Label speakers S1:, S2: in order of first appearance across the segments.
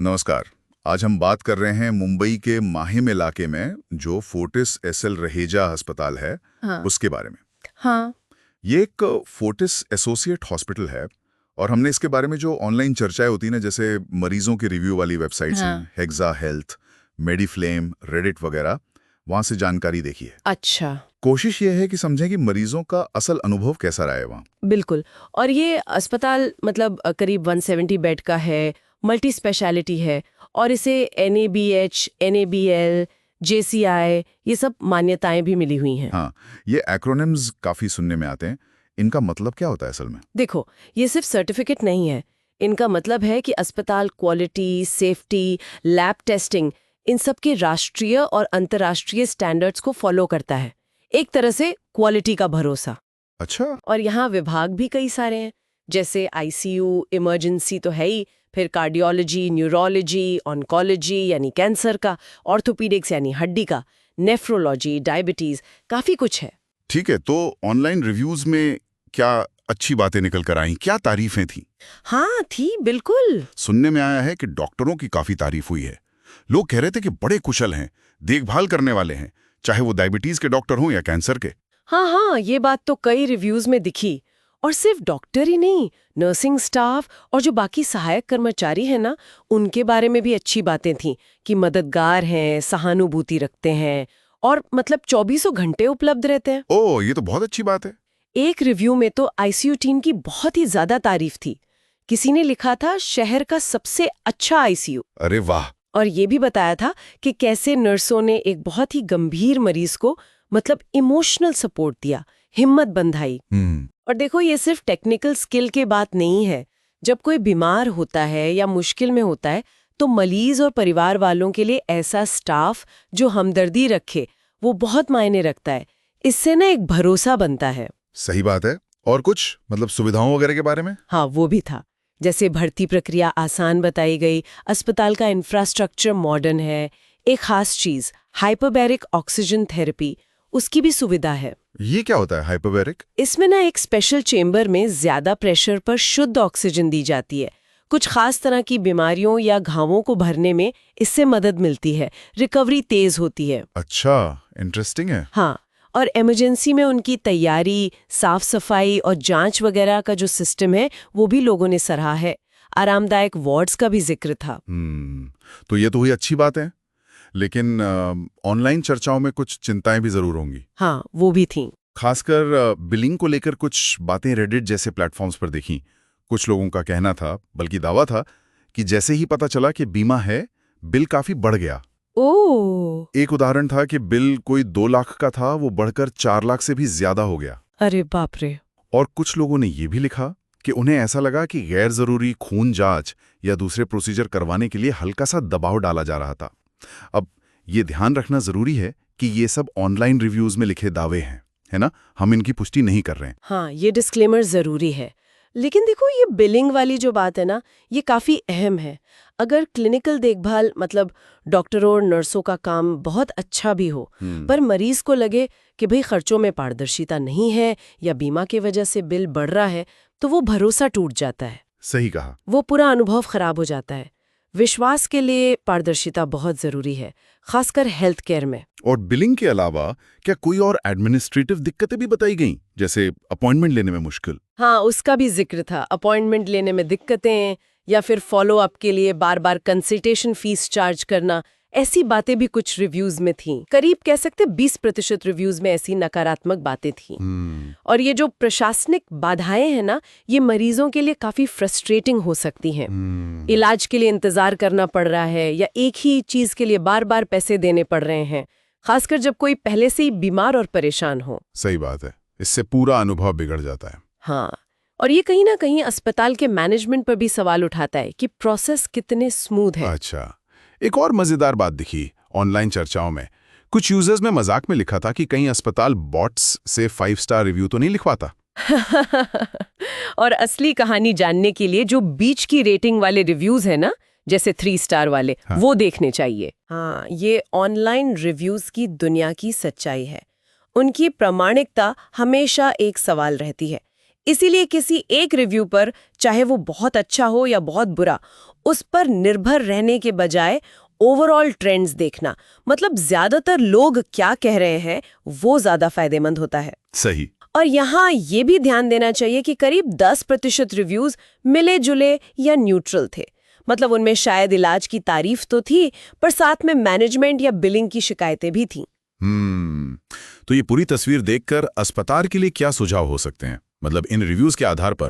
S1: नमस्कार। आज हम बात कर रहे हैं मुंबई के माहिम इलाके में जो फोर्टिस एसएल रहेजा अस्पताल है,
S2: हाँ।
S1: उसके बारे में।
S2: हाँ।
S1: ये एक फोर्टिस एसोसिएट हॉस्पिटल है और हमने इसके बारे में जो ऑनलाइन चर्चाएं होती हैं ना, जैसे मरीजों के रिव्यू वाली वेबसाइट्स
S2: हाँ।
S1: हैं, हेक्सा हेल्थ, मेडिफ्लेम, रेडिट वगैरह, वहां से जानकारी देखी है।
S2: अच्छा।
S1: कोशिश ये है कि समझें कि मरीजों का असल अनुभव कैसा रहा है वहाँ।
S2: बिल्कुल। और ये अस्पताल मतलब करीब 170 बेड का है, मल्टी स्पेशलिटी है और इसे NABH, NABL, JCI ये सब मान्यताएं भी मिली हुई हैं।
S1: हाँ, ये एक्रोनिम्स काफी सुनने में आते हैं। इनका मतलब क्या होता है असल में?
S2: देखो, ये सिर्फ सर्टिफिकेट नहीं है। इनका मतलब है कि अस्पताल quality, safety, lab testing in सब के राष्ट्रीय और अंतर्राष्ट्रीय स्टैंडर्ड्स को फॉलो करता है। एक तरह से क्वालिटी का भरोसा।
S1: अच्छा।
S2: और यहाँ विभाग भी कई सारे हैं, जैसे ICU, इमरजेंसी तो है ही, फिर कार्डियोलॉजी, न्यूरोलॉजी, ऑन्कोलॉजी यानी कैंसर का, ऑर्थोपीडिक्स यानी हड्डी का, नेफ्रोलॉजी, डायबिटीज, काफी कुछ है।
S1: ठीक है, तो ऑनलाइन रिव्यूज में क्या अच्छी बातें निकल कर आईं? क्या तारीफें थी?
S2: हाँ थी, बिल्कुल।
S1: सुनने में आया है कि डॉक्टरों की काफी तारीफ हुई है। लोग कह रहे थे कि बड़े कुशल हैं, देखभाल करने वाले हैं, चाहे वो डायबिटीज के डॉक्टर हों या कैंसर के।
S2: हाँ हाँ, ये बात तो कई रिव्यूज में दिखी। और सिर्फ डॉक्टर ही नहीं, नर्सिंग स्टाफ और जो बाकी सहायक कर्मचारी हैं ना, उनके बारे में भी अच्छी बातें थीं कि मददगार हैं, सहानुभूति रखते हैं और मतलब 24 घंटे उपलब्ध रहते हैं।
S1: ओह, ये तो बहुत अच्छी बात है।
S2: एक रिव्यू में तो ICU टीम की बहुत ही ज्यादा तारीफ थी। किसी ने लिखा था शहर का सबसे अच्छा ICU।
S1: अरे वाह।
S2: और ये भी बताया था कि कैसे नर्सों ने एक बहुत ही गंभीर मरीज को मतलब इमोशनल सपोर्ट दिया, हिम्मत बंधाई। और देखो, ये सिर्फ टेक्निकल स्किल की बात नहीं है। जब कोई बीमार होता है या मुश्किल में होता है तो मरीज और परिवार वालों के लिए ऐसा स्टाफ जो हमदर्दी रखे, वो बहुत मायने रखता है। इससे ना एक भरोसा बनता है।
S1: सही बात है। और कुछ मतलब सुविधाओं वगैरह के बारे में?
S2: हाँ, वो भी था। जैसे भर्ती प्रक्रिया आसान बताई गई, अस्पताल का इंफ्रास्ट्रक्चर मॉडर्न है। एक खास चीज, हाइपरबैरिक ऑक्सीजन थेरेपी, उसकी भी सुविधा है।
S1: ये क्या होता है हाइपरबैरिक?
S2: इसमें ना एक स्पेशल चेंबर में ज्यादा प्रेशर पर शुद्ध ऑक्सीजन दी जाती है। कुछ खास तरह की बीमारियों या घावों को भरने में इससे मदद मिलती है, रिकवरी तेज होती है।
S1: अच्छा, इंटरेस्टिंग है।
S2: हाँ, और इमरजेंसी में उनकी तैयारी, साफ सफाई और जांच वगैरह का जो सिस्टम है, वो भी लोगों ने सराहा है। आरामदायक वार्ड्स का भी जिक्र था।
S1: तो ये तो हुई अच्छी बात है, लेकिन ऑनलाइन चर्चाओं में कुछ चिंताएं भी जरूर होंगी।
S2: हाँ, वो भी थी।
S1: खासकर बिलिंग को लेकर कुछ बातें रेडिट जैसे प्लेटफॉर्म्स पर देखी। कुछ लोगों का कहना था, बल्कि दावा था, कि जैसे ही पता चला कि बीमा है, बिल काफी बढ़ गया।
S2: ओह!
S1: एक उदाहरण था कि बिल कोई 2 लाख का था, वो बढ़कर 4 लाख से भी ज्यादा हो गया।
S2: अरे बाप रे!
S1: और कुछ लोगों ने ये भी लिखा कि उन्हें ऐसा लगा कि गैर जरूरी खून जांच या दूसरे प्रोसीजर करवाने के लिए हल्का सा दबाव डाला जा रहा था। अब ये ध्यान रखना जरूरी है कि ये सब ऑनलाइन रिव्यूज में लिखे दावे हैं, है ना? हम इनकी पुष्टि नहीं कर रहे हैं।
S2: हाँ, ये डिस्क्लेमर जरूरी है। लेकिन देखो, ये बिलिंग वाली जो बात है ना, ये काफी अहम है। अगर क्लिनिकल देखभाल मतलब डॉक्टरों और नर्सों का काम बहुत अच्छा भी हो, पर मरीज को लगे कि भाई खर्चों में पारदर्शिता नहीं है या बीमा की वजह से बिल बढ़ रहा है, तो वो भरोसा टूट जाता है।
S1: सही कहा।
S2: वो पूरा अनुभव खराब हो जाता है। विश्वास के लिए पारदर्शिता बहुत जरूरी है, खासकर हेल्थ केयर में।
S1: और बिलिंग के अलावा क्या कोई और एडमिनिस्ट्रेटिव दिक्कतें भी बताई गईं, जैसे अपॉइंटमेंट लेने में मुश्किल?
S2: हाँ, उसका भी जिक्र था। अपॉइंटमेंट लेने में दिक्कतें या फिर फॉलो अप के लिए बार बार कंसल्टेशन फीस चार्ज करना, ऐसी बातें भी कुछ रिव्यूज में थीं। करीब कह सकते 20% रिव्यूज में ऐसी नकारात्मक बातें थीं। और ये जो प्रशासनिक बाधाएं हैं ना, ये मरीजों के लिए काफी फ्रस्ट्रेटिंग हो सकती हैं। इलाज के लिए इंतजार करना पड़ रहा है या एक ही चीज के लिए बार बार पैसे देने पड़ रहे हैं, खासकर जब कोई पहले से ही बीमार और परेशान हो।
S1: सही बात है, इससे पूरा अनुभव बिगड़ जाता है।
S2: हाँ, और ये कहीं ना कहीं अस्पताल के मैनेजमेंट पर भी सवाल उठाता है कि प्रोसेस कितने स्मूथ है।
S1: अच्छा, एक और मजेदार बात दिखी ऑनलाइन चर्चाओं में। कुछ यूजर्स में मजाक में लिखा था कि कहीं अस्पताल बॉट्स से 5 स्टार रिव्यू तो नहीं लिखवाता।
S2: और असली कहानी जानने के लिए जो बीच की रेटिंग वाले रिव्यूज है ना, जैसे 3 स्टार वाले,
S1: हाँ।
S2: वो देखने चाहिए। हाँ, ये ऑनलाइन रिव्यूज की दुनिया की सच्चाई है। उनकी प्रामाणिकता हमेशा एक सवाल रहती है। इसीलिए किसी एक रिव्यू पर, चाहे वो बहुत अच्छा हो या बहुत बुरा, उस पर निर्भर रहने के बजाय ओवरऑल ट्रेंड्स देखना, मतलब ज्यादातर लोग क्या कह रहे हैं वो ज्यादा फायदेमंद होता है।
S1: सही।
S2: और यहाँ ये भी ध्यान देना चाहिए कि करीब 10% रिव्यूज मिले जुले या न्यूट्रल थे। मतलब उनमें शायद इलाज की तारीफ तो थी, पर साथ में मैनेजमेंट या बिलिंग की शिकायतें भी थीं।
S1: तो ये पूरी तस्वीर देखकर अस्पताल के लिए क्या सुझाव हो सकते हैं? मतलब इन रिव्यूज के आधार पर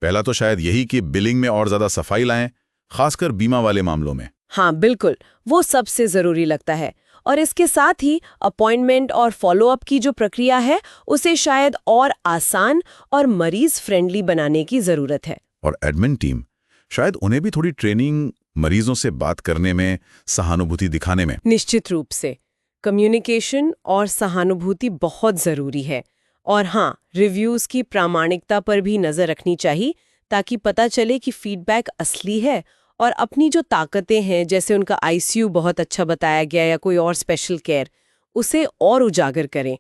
S1: पहला तो शायद यही कि बिलिंग में और ज्यादा सफाई लाएं, खासकर बीमा वाले मामलों में।
S2: हाँ बिल्कुल, वो सबसे जरूरी लगता है। और इसके साथ ही अपॉइंटमेंट और फॉलोअप की जो प्रक्रिया है उसे शायद और आसान और मरीज फ्रेंडली बनाने की जरूरत है।
S1: और एडमिन टीम, शायद उन्हें भी थोड़ी ट्रेनिंग, मरीजों से बात करने में, सहानुभूति दिखाने में।
S2: निश्चित रूप से कम्युनिकेशन और सहानुभूति बहुत जरूरी है। और हाँ, रिव्यूज की प्रामाणिकता पर भी नजर रखनी चाहिए ताकि पता चले कि फीडबैक असली है और अपनी जो ताकतें हैं, जैसे उनका आईसीयू बहुत अच्छा बताया गया या कोई और स्पेशल केयर, उसे और उजागर करें।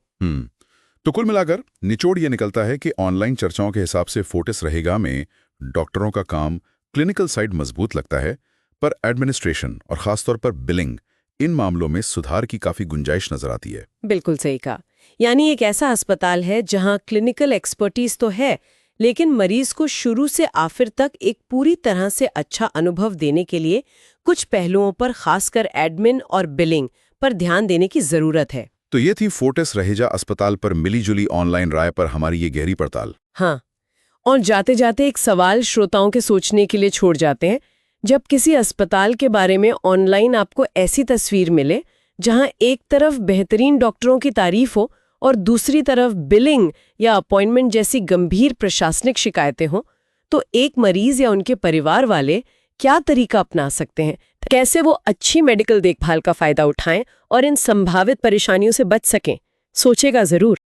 S1: तो कुल मिलाकर निचोड़ ये निकलता है कि ऑनलाइन चर्चाओं के हिसाब से फोर्टिस रहेगा में डॉक्टरों का काम, क्लिनिकल साइड मजबूत लगता है, पर एडमिनिस्ट्रेशन और खासतौर पर बिलिंग, इन मामलों में सुधार की काफी गुंजाइश नजर आती है।
S2: बिल्कुल सही कहा। यानी एक ऐसा अस्पताल है जहां क्लिनिकल एक्सपर्टीज तो है, लेकिन मरीज को शुरू से आखिर तक एक पूरी तरह से अच्छा अनुभव देने के लिए कुछ पहलुओं पर, खासकर एडमिन और बिलिंग पर ध्यान देने की जरूरत है।
S1: तो ये थी फोर्टिस रहेजा अस्पताल पर मिली-जुली ऑनलाइन राय पर हमारी ये गहरी पड़ताल।
S2: हाँ, और जाते जाते एक सवाल श्रोताओं के सोचने के लिए छोड़ जाते हैं। जब किसी अस्पताल के बारे में ऑनलाइन आपको ऐसी तस्वीर मिले जहां एक तरफ बेहतरीन डॉक्टरों की तारीफ हो और दूसरी तरफ बिलिंग या अपॉइंटमेंट जैसी गंभीर प्रशासनिक शिकायतें हों, तो एक मरीज या उनके परिवार वाले क्या तरीका अपना सकते हैं, कैसे वो अच्छी मेडिकल देखभाल का फायदा उठाएं और इन संभावित परेशानियों से बच सकें? सोचेगा जरूर।